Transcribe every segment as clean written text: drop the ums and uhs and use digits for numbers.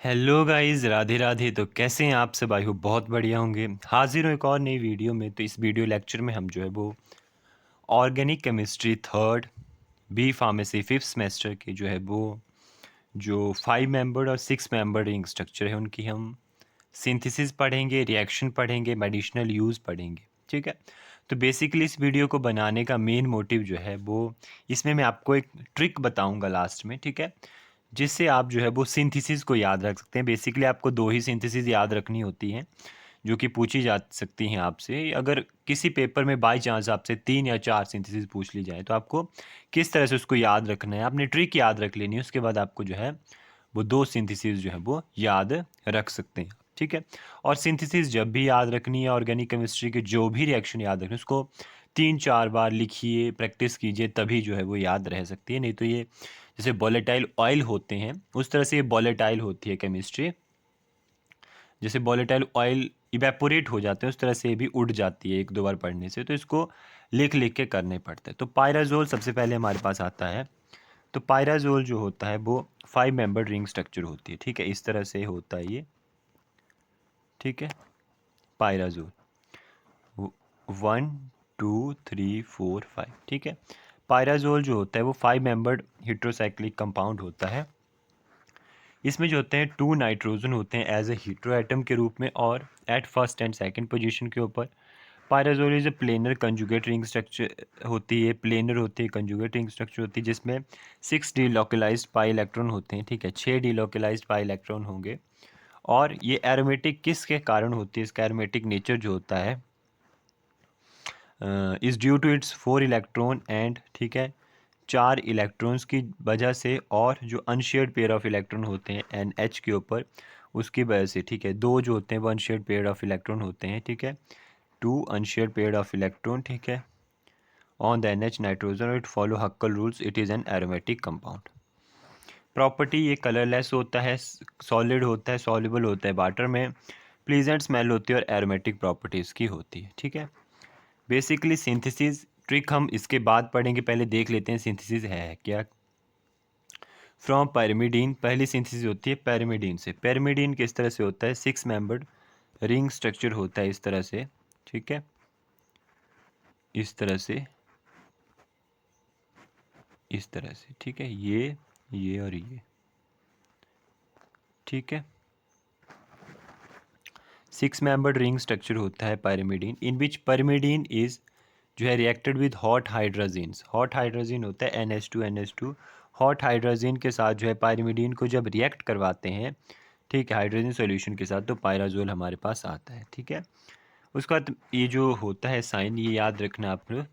Hello guys, Radhe Radhe. तो कैसे हैं आप सब? आई होप बहुत बढ़िया होंगे। हाजिर हूँ एक और नई वीडियो में। तो इस वीडियो लेक्चर में हम जो है वो organic chemistry third B pharmacy fifth semester के जो है वो जो 5 मेंबर और 6 मेंबर रिंग स्ट्रक्चर है उनकी हम सिंथेसिस पढ़ेंगे, रिएक्शन पढ़ेंगे, मेडिसिनल यूज़ पढ़ेंगे। ठीक है। तो बेसिकली इस वीडियो को बनाने का मेन मोटिव जो है वो इसमें मैं आपको एक ट्रिक बताऊंगा लास्ट में। ठीक है। जिससे आप जो है वो सिंथेसिस को याद रख सकते हैं। बेसिकली आपको दो ही सिंथेसिस याद रखनी होती हैं जो कि पूछी जा सकती हैं आपसे। अगर किसी पेपर में बाई चांस आपसे 3 या 4 सिंथेसिस पूछ ली जाए तो आपको किस तरह से उसको याद रखना है, आपने ट्रिक याद रख लेनी है। उसके बाद आपको जो है वो दो सिंथेसिस जो है वो याद रख सकते हैं। ठीक है। और सिंथेसिस जब भी याद रखनी है, ऑर्गेनिक केमिस्ट्री के जो भी रिएक्शन याद रखनी है उसको 3 4 बार लिखिए, प्रैक्टिस कीजिए, तभी जो है वो याद रह सकती है। नहीं तो ये जैसे वॉलेटाइल ऑयल होते हैं उस तरह से ये वॉलेटाइल होती है केमिस्ट्री। जैसे वॉलेटाइल ऑयल इवेपोरेट हो जाते हैं उस तरह से ये भी उड़ जाती है एक दो बार पढ़ने से। तो इसको लिख लिख के करने पड़ते हैं। तो पायराजोल सबसे पहले हमारे पास आता है। तो पायराजोल जो होता है वो 5 मेंबर रिंग स्ट्रक्चर होती है। ठीक है, इस तरह से होता है ये। ठीक है। पायराजोल 1 2 3 4 5। ठीक है। पायराजोल जो होता है वो 5 मेंबर्ड हेट्रोसाइक्लिक कंपाउंड होता है। इसमें जो होते हैं 2 नाइट्रोजन होते हैं एज ए हीट्रो एटम के रूप में और at first and second position के ऊपर। Pyrazole is a planar conjugate ring structure होती है, प्लेनर होती है, कंजुगेट रिंग स्ट्रक्चर होती है जिसमें 6 डीलोकलाइज्ड पाई इलेक्ट्रॉन होते हैं। ठीक है, 6 डीलोकलाइज्ड पाई इलेक्ट्रॉन होंगे। और ये एरोमेटिक किसके कारण होती है? इसका एरोमेटिक नेचर जो होता है is due to its 4 electron and, ठीक है, 4 इलेक्ट्रॉन्स की वजह से, और जो अनशेयर्ड पेयर ऑफ इलेक्ट्रॉन होते हैं एन एच के ऊपर उसकी वजह से। ठीक है, दो जो होते हैं वो अनशेयर्ड पेयर ऑफ इलेक्ट्रॉन होते हैं। ठीक है, 2 अनशेयर्ड पेयर ऑफ इलेक्ट्रॉन। ठीक है, on the N H nitrogen, it follow Huckel rules, it is an aromatic compound. Property ये कलरलेस होता है, सॉलिड होता है, सॉल्युबल होता है वाटर में, प्लीजेंट स्मेल होती है और एरोमेटिक प्रॉपर्टीज़ की होती है। ठीक है। बेसिकली सिंथेसिस ट्रिक हम इसके बाद पढ़ेंगे, पहले देख लेते हैं सिंथेसिस है क्या। फ्रॉम पैरामिडीन पहली सिंथेसिस होती है पैरामिडीन से। पैरामिडीन किस तरह से होता है? 6 मेंबर्ड रिंग स्ट्रक्चर होता है इस तरह से। ठीक है, इस तरह से, इस तरह से। ठीक है, ये और ये। ठीक है, 6 मेंबर्ड रिंग स्ट्रक्चर होता है pyrimidine, in which pyrimidine is जो है reacted with hot hydrogens. Hot hydrogen होता है NH2 हॉट हाइड्रोजीन के साथ जो है पायरिमिडीन को जब रिएक्ट करवाते हैं, ठीक है, हाइड्रोजन सॉल्यूशन के साथ, तो पायराजोल हमारे पास आता है। ठीक है। उसके बाद ये जो होता है साइन, ये याद रखना आपने,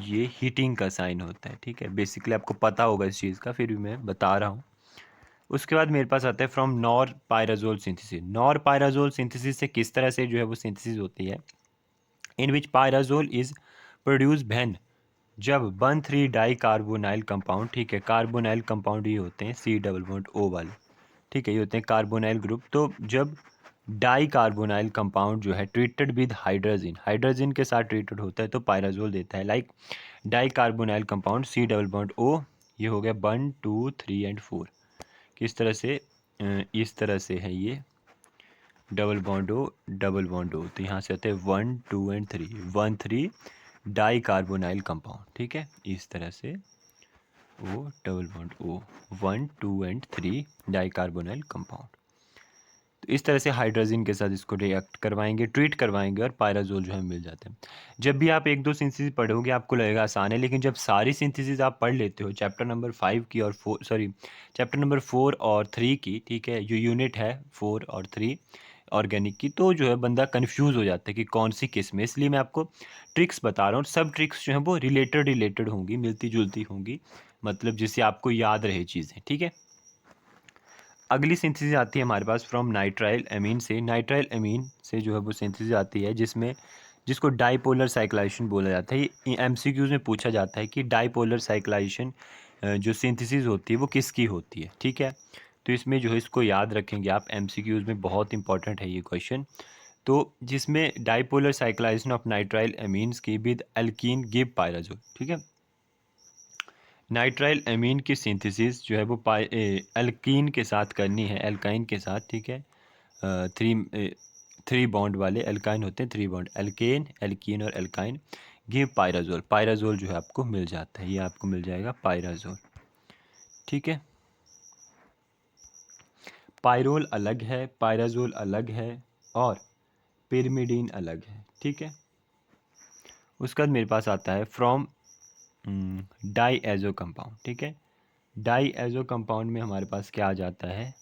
ये हीटिंग का साइन होता है। ठीक है, बेसिकली आपको पता होगा इस चीज़ का, फिर भी मैं बता रहा हूँ। उसके बाद मेरे पास आता है from nor pyrazole synthesis. Nor pyrazole synthesis से किस तरह से जो है वो सिंथेसिस होती है? इन विच पायराजोल इज प्रोड्यूस व्हेन, जब 1 3 डाई कार्बोनाइल कंपाउंड, ठीक है, कार्बोनाइल कंपाउंड ये होते हैं C डबल बॉन्ड O वाले। ठीक है, ये होते हैं कार्बोनाइल ग्रुप। तो जब डाई कार्बोनाइल कंपाउंड जो है ट्रीटेड विद हाइड्रोजन, हाइड्रोजन के साथ ट्रीटेड होता है तो पायराजोल देता है। Like dicarbonyl compound C double bond O, ये हो गया 1 2 3 एंड 4। किस तरह से? इस तरह से है ये डबल बॉन्ड O। तो यहाँ से आते हैं 1 2 एंड 3, 1 3 डाई कार्बोनाइल कंपाउंड। ठीक है, इस तरह से O, 1 2 and 3 dicarbonyl compound. तो इस तरह से हाइड्रोजन के साथ इसको रिएक्ट करवाएंगे, ट्रीट करवाएंगे और पायराजोल जो है मिल जाते हैं। जब भी आप एक दो सिंथेसिस पढ़ोगे आपको लगेगा आसान है, लेकिन जब सारी सिंथेसिस आप पढ़ लेते हो चैप्टर नंबर 5 की और 4, सॉरी, चैप्टर नंबर 4 और 3 की, ठीक है, जो यूनिट है 4 और 3 ऑर्गेनिक की, तो जो है बंदा कंफ्यूज हो जाता है कि कौन सी किस में। इसलिए मैं आपको ट्रिक्स बता रहा हूँ। सब ट्रिक्स जो हैं वो रिलेटेड रिलेटेड होंगी, मिलती जुलती होंगी, मतलब जिससे आपको याद रहे चीज़ें। ठीक है। अगली सिंथेसिस आती है हमारे पास फ्रॉम नाइट्राइल एमीन से। नाइट्राइल एमीन से जो है वो सिंथेसिस आती है जिसमें, जिसको डाइपोलर साइक्लाइजेशन बोला जाता है। ये MCQs में पूछा जाता है कि डाइपोलर साइक्लाइजेशन जो सिंथेसिस होती है वो किसकी होती है। ठीक है, तो इसमें जो है इसको याद रखेंगे आप, MCQs में बहुत इंपॉर्टेंट है ये क्वेश्चन। तो जिसमें dipolar cyclisation of nitrile amines की विद एल्कीन गिव पायराजोल। ठीक है, नाइट्राइल एमीन की सिंथेसिस जो है वो एल्कीन के साथ करनी है, एल्काइन के साथ, ठीक है। थ्री थ्री बॉन्ड वाले एल्काइन होते हैं, थ्री बॉन्ड एल्केन, एल्कीन और एल्काइन। गिव पायराजोल, पायराजोल जो है आपको मिल जाता है, ये आपको मिल जाएगा पायराजोल, ठीक है। पायरोल अलग है, पायराजोल अलग है और पिरिमिडीन अलग है, ठीक है। उसके बाद मेरे पास आता है फ्रॉम डाई एजो कंपाउंड, ठीक है। डाई एजो कंपाउंड में हमारे पास क्या आ जाता है,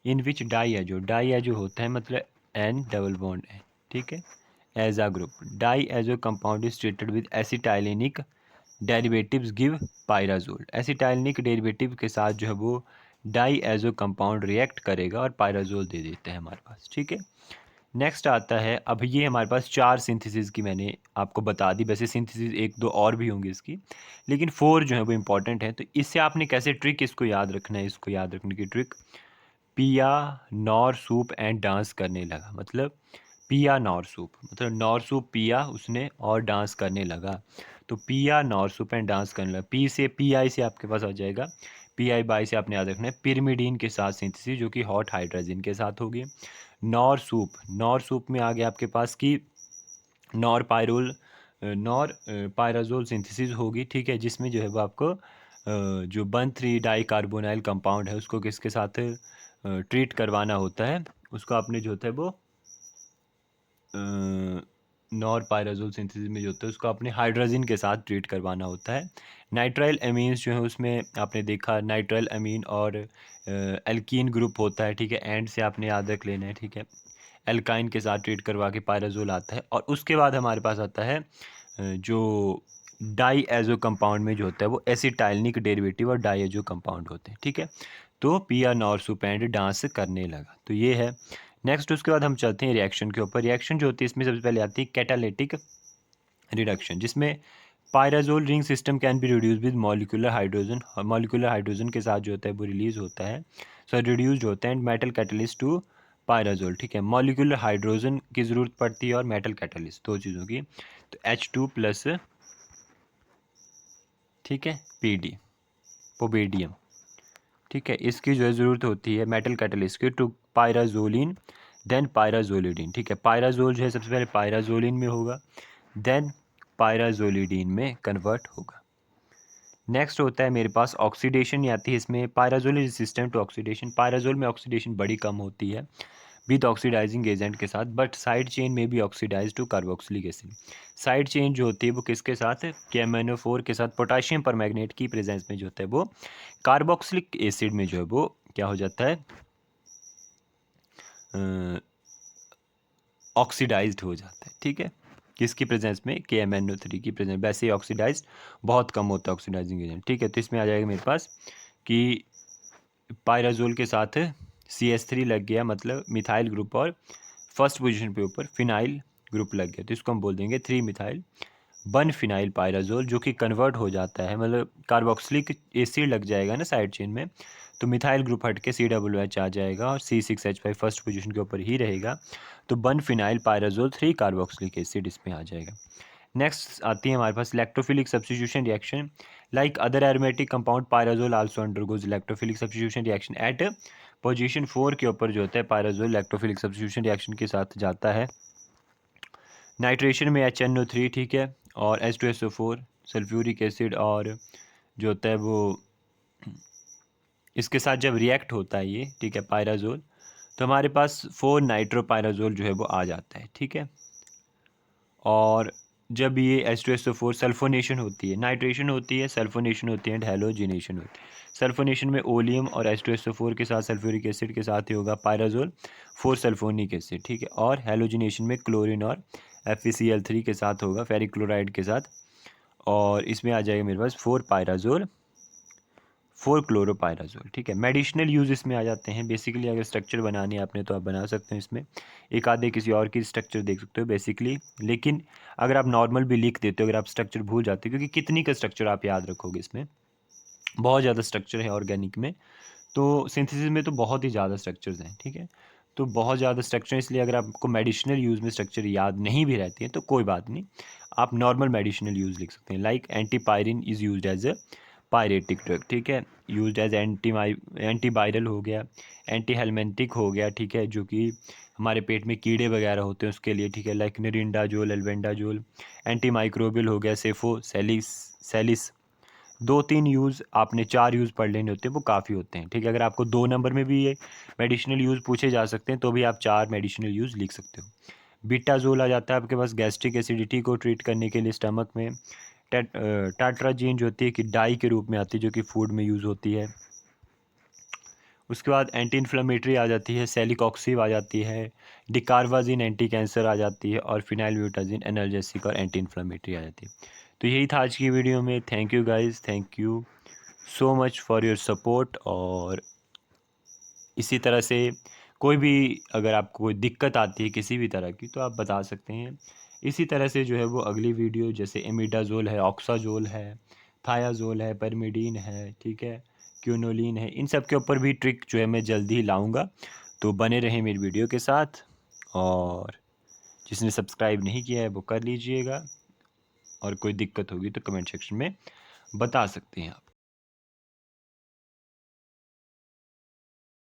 इन विच डाई एजो होता है मतलब एन डबल बॉन्ड है, ठीक है। As a group diazo compound is treated with acetylenic derivatives give pyrazole. Acetylenic derivative के साथ जो है वो डाई एजो कंपाउंड रिएक्ट करेगा और पायराजोल दे देते हैं हमारे पास, ठीक है। नेक्स्ट आता है, अब ये हमारे पास 4 सिंथेसिस की मैंने आपको बता दी, वैसे सिंथेसिस 1-2 और भी होंगी इसकी, लेकिन 4 जो है वो इम्पॉर्टेंट है। तो इससे आपने कैसे ट्रिक इसको याद रखना है, इसको याद रखने की ट्रिक, पिया नॉर सूप एंड डांस करने लगा, मतलब पिया नॉर सूप मतलब नॉर सूप पिया उसने और डांस करने लगा। तो पिया नॉर सूप एंड डांस करने लगा, पी से पी आई से आपके पास आ जाएगा, पी आई बाई से आपने याद रखना है पिरिमिडीन के साथ सिंथेसिस जो कि हॉट हाइड्रोजन के साथ होगी। नॉर सूप में आ गया आपके पास की nor pyrrole nor pyrazole synthesis होगी, ठीक है, जिसमें जो है वो आपको जो 1,3 डाई कार्बोनाइल कंपाउंड है उसको किसके साथ ट्रीट करवाना होता है, उसको आपने जो होता है वो नॉर पायराजोल सिंथेसिस में जो होता है उसको आपने हाइड्रोजन के साथ ट्रीट करवाना होता है। नाइट्राइल एमीन्स जो है उसमें आपने देखा नाइट्राइल एमीन और एल्कीन ग्रुप होता है, ठीक है, एंड से आपने याद रख लेना है, ठीक है। एल्काइन के साथ ट्रीट करवा के पायराजोल आता है और उसके बाद हमारे पास आता है जो डाई एजो कंपाउंड में जो होता है वो एसिटाइलिनिक डेरिवेटिव और डाई एजो कंपाउंड होते हैं, ठीक है। तो पिया नॉर्सुपेंड डांस करने लगा, तो ये है। नेक्स्ट उसके बाद हम चलते हैं रिएक्शन के ऊपर। रिएक्शन जो होती है इसमें सबसे पहले आती है कैटालिटिक रिडक्शन, जिसमें pyrazole ring system can be reduce with molecular hydrogen, molecular hydrogen के साथ जो होता है वो रिलीज होता है, सो रिड्यूस्ड होता है and metal catalyst to pyrazole, ठीक है। मॉलिक्यूलर हाइड्रोजन की ज़रूरत पड़ती है और मेटल कैटलिस्ट, दो चीज़ों की। तो H2+, ठीक है, PD पोबेडियम, ठीक है, इसकी जो है ज़रूरत होती है मेटल कैटलिस्ट की टू पायराजोलिन देन पायराजोलिडीन, ठीक है। पायराजोल जो है सबसे पहले पायराजोलिन में होगा, देन पायराजोलिडीन में कन्वर्ट होगा। नेक्स्ट होता है मेरे पास ऑक्सीडेशन आती है इसमें, pyrazole is resistant to oxidation, pyrazole में ऑक्सीडेशन बड़ी कम होती है विद ऑक्सीडाइजिंग एजेंट के साथ, बट साइड चेन में भी oxidize to carboxylic acid. Side chain जो होती है वो किसके साथ है, KMnO4 के साथ, पोटाशियम परमैंगनेट की प्रेजेंस में जो होता है वो कार्बोक्सिलिक एसिड में जो है वो क्या हो जाता है, ऑक्सीडाइज्ड हो जाता है, ठीक है। किसकी प्रेजेंस में, KMnO3 की प्रेजेंस, वैसे ही ऑक्सीडाइज्ड बहुत कम होता है ऑक्सीडाइजिंग एजेंट, ठीक है। तो इसमें आ जाएगा मेरे पास कि पायराजोल के साथ CH3 लग गया, मतलब मिथाइल ग्रुप, और फर्स्ट पोजीशन पे ऊपर फिनाइल ग्रुप लग गया, तो इसको हम बोल देंगे 3 मिथाइल 1 फिनाइल पायराजोल, जो कि कन्वर्ट हो जाता है, मतलब कार्बोक्सिलिक एसिड लग जाएगा ना साइड चेन में, तो मिथाइल ग्रुप हट के COOH आ जाएगा और C6H5 फर्स्ट पोजीशन के ऊपर ही रहेगा, तो 1 फिनाइल पायराजोल 3 कार्बोक्सिलिक एसिड इसमें आ जाएगा। नेक्स्ट आती है हमारे पास electrophilic substitution reaction, like other aromatic compound pyrazole also undergoes electrophilic substitution reaction at position 4 के ऊपर जो होता है पायराजोल इलेक्ट्रोफिलिक सब्स्टिट्यूशन रिएक्शन के साथ जाता है। नाइट्रेशन में HNO3, ठीक है, और H2SO4 सल्फ्यूरिक एसिड, और जो होता है वो इसके साथ जब रिएक्ट होता है ये, ठीक है, पायराजोल, तो हमारे पास 4 नाइट्रोपायराजोल जो है वो आ जाता है, ठीक है। और जब ये H2SO4 सल्फोनेशन होती है, नाइट्रेशन होती है, सल्फोनेशन होती है एंड हैलोजिनेशन होती है। सल्फोनेशन में ओलियम और H2SO4 के साथ सल्फ्यूरिक एसिड के साथ ही होगा पायराजोल 4 सल्फोनिक एसिड, ठीक है। और हैलोजिनेशन में क्लोरीन और FeCl3 के साथ होगा फेरिक क्लोराइड के साथ, और इसमें आ जाएगा मेरे पास 4 पायराजोल 4 क्लोरोपायराजोल, ठीक है। मेडिसिनल यूज़ इसमें आ जाते हैं, बेसिकली अगर स्ट्रक्चर बनानी है आपने तो आप बना सकते हैं इसमें, एक आधे किसी और की स्ट्रक्चर देख सकते हो बेसिकली, लेकिन अगर आप नॉर्मल भी लिख देते हो, अगर आप स्ट्रक्चर भूल जाते हो, क्योंकि कितनी का स्ट्रक्चर आप याद रखोगे, इसमें बहुत ज़्यादा स्ट्रक्चर है ऑर्गेनिक में, तो सिंथेसिस में तो बहुत ही ज़्यादा स्ट्रक्चर्स हैं, ठीक है। तो बहुत ज़्यादा स्ट्रक्चर, इसलिए अगर आपको मेडिसिनल यूज़ में स्ट्रक्चर याद नहीं भी रहती है तो कोई बात नहीं, आप नॉर्मल मेडिसिनल यूज़ लिख सकते हैं, like antipyrine is used as a pyretic drug, ठीक है, यूज्ड एज एंटीवायरल हो गया, एंटी हेलमिंथिक हो गया, ठीक है, जो कि हमारे पेट में कीड़े वगैरह होते हैं उसके लिए, ठीक है, लाइक निरिंडाजोल, एल्बेंडाजोल। एंटी माइक्रोबियल हो गया, सेफो सेलिस। 2-3 यूज़, आपने 4 यूज़ पढ़ लेने होते हैं, वो काफ़ी होते हैं, ठीक है। अगर आपको 2 नंबर में भी ये मेडिसिनल यूज़ पूछे जा सकते हैं तो भी आप 4 मेडिसिनल यूज़ लिख सकते हो। बीटाज़ोल आ जाता है आपके पास गैस्ट्रिक एसिडिटी को ट्रीट करने के लिए स्टमक में। टाट्राजीन जो होती है कि डाई के रूप में आती है, जो कि फूड में यूज़ होती है। उसके बाद एंटी इन्फ्लेमेटरी आ जाती है, सेलिकॉक्सिब आ जाती है, डिकार्वाजिन एंटी कैंसर आ जाती है, और फिनाइलब्यूटाजिन एनाल्जेसिक और एंटी इन्फ्लेमेटरी आ जाती है। तो यही था आज की वीडियो में। Thank you guys, thank you so much for your support. और इसी तरह से कोई भी अगर आपको कोई दिक्कत आती है किसी भी तरह की तो आप बता सकते हैं। इसी तरह से जो है वो अगली वीडियो, जैसे इमिडाज़ोल है, ऑक्साज़ोल है, थायाज़ोल है, परमिडीन है, ठीक है, क्यूनोलिन है, इन सब के ऊपर भी ट्रिक जो है मैं जल्दी ही लाऊँगा। तो बने रहें मेरी वीडियो के साथ, और जिसने सब्सक्राइब नहीं किया है वो कर लीजिएगा, और कोई दिक्कत होगी तो कमेंट सेक्शन में बता सकते हैं आप।